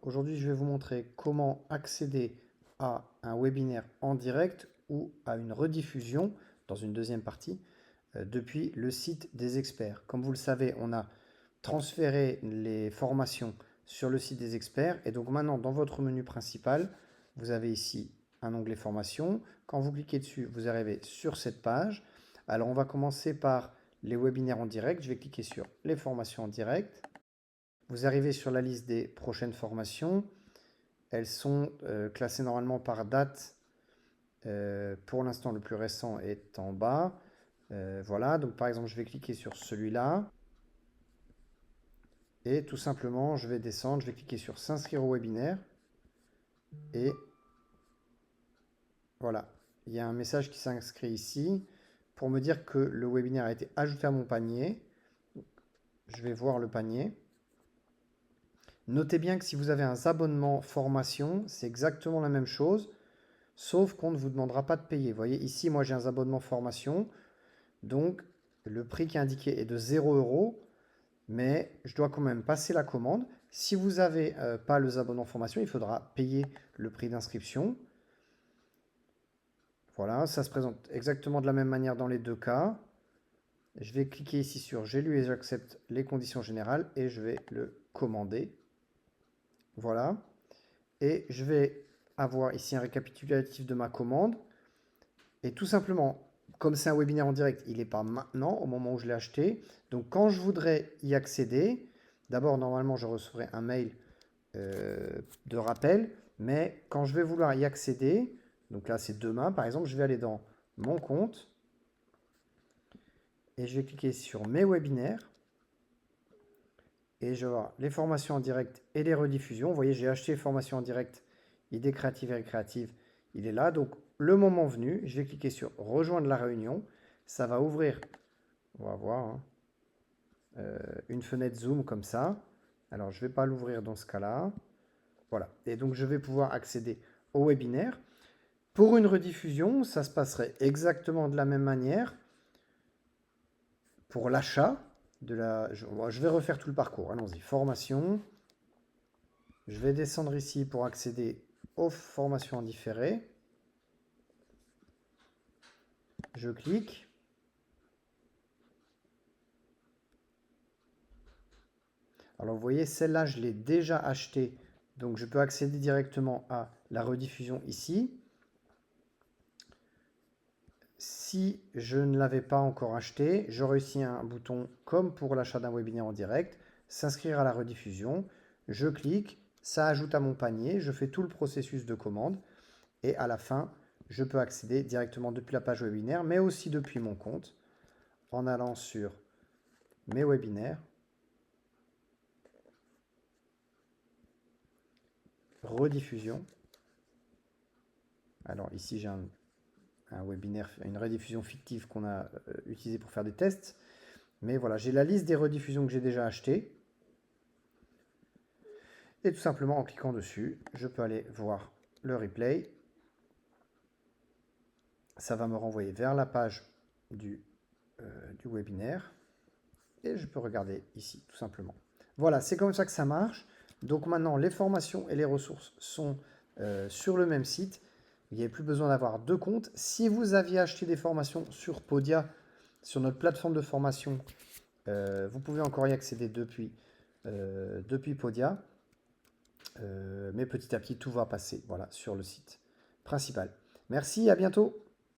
Aujourd'hui, je vais vous montrer comment accéder à un webinaire en direct ou à une rediffusion dans une deuxième partie depuis le site des experts. Comme vous le savez, on a transféré les formations sur le site des experts et donc maintenant dans votre menu principal, vous avez ici un onglet formation. Quand vous cliquez dessus, vous arrivez sur cette page. Alors on va commencer par les webinaires en direct. Je vais cliquer sur les formations en direct. Vous arrivez sur la liste des prochaines formations. Elles sont classées normalement par date. Pour l'instant, le plus récent est en bas. Voilà, donc par exemple, je vais cliquer sur celui-là. Et tout simplement, je vais descendre, je vais cliquer sur s'inscrire au webinaire. Et voilà, il y a un message qui s'inscrit ici pour me dire que le webinaire a été ajouté à mon panier. Je vais voir le panier. Notez bien que si vous avez un abonnement formation, c'est exactement la même chose, sauf qu'on ne vous demandera pas de payer. Vous voyez, ici, moi, j'ai un abonnement formation, donc le prix qui est indiqué est de 0 €, mais je dois quand même passer la commande. Si vous n'avez pas les abonnements formation, il faudra payer le prix d'inscription. Voilà, ça se présente exactement de la même manière dans les deux cas. Je vais cliquer ici sur « J'ai lu et j'accepte les conditions générales » et je vais le commander. Voilà. Et je vais avoir ici un récapitulatif de ma commande. Et tout simplement, comme c'est un webinaire en direct, il n'est pas maintenant, au moment où je l'ai acheté. Donc quand je voudrais y accéder, d'abord, normalement, je recevrai un mail de rappel. Mais quand je vais vouloir y accéder, donc là, c'est demain, par exemple, je vais aller dans mon compte. Et je vais cliquer sur mes webinaires. Et je vais voir les formations en direct et les rediffusions. Vous voyez, j'ai acheté les formations en direct, idées créatives et récréatives. Il est là. Donc, le moment venu, je vais cliquer sur rejoindre la réunion. Ça va ouvrir, on va voir, hein, une fenêtre Zoom comme ça. Alors, je ne vais pas l'ouvrir dans ce cas-là. Voilà. Et donc, je vais pouvoir accéder au webinaire. Pour une rediffusion, ça se passerait exactement de la même manière. Pour l'achat de la... Je vais refaire tout le parcours. Allons-y. Formation. Je vais descendre ici pour accéder aux formations en différé. Je clique. Alors vous voyez, celle-là, je l'ai déjà achetée. Donc je peux accéder directement à la rediffusion ici. Si je ne l'avais pas encore acheté, j'aurai ici un bouton comme pour l'achat d'un webinaire en direct, s'inscrire à la rediffusion. Je clique, ça ajoute à mon panier, je fais tout le processus de commande et à la fin, je peux accéder directement depuis la page webinaire, mais aussi depuis mon compte en allant sur mes webinaires, rediffusion. Alors ici, j'ai un webinaire, une rediffusion fictive qu'on a utilisée pour faire des tests. Mais voilà, j'ai la liste des rediffusions que j'ai déjà achetées. Et tout simplement, en cliquant dessus, je peux aller voir le replay. Ça va me renvoyer vers la page du webinaire. Et je peux regarder ici, tout simplement. Voilà, c'est comme ça que ça marche. Donc maintenant, les formations et les ressources sont sur le même site. Il n'y a plus besoin d'avoir deux comptes. Si vous aviez acheté des formations sur Podia, sur notre plateforme de formation, vous pouvez encore y accéder depuis Podia. Mais petit à petit, tout va passer voilà, sur le site principal. Merci, à bientôt.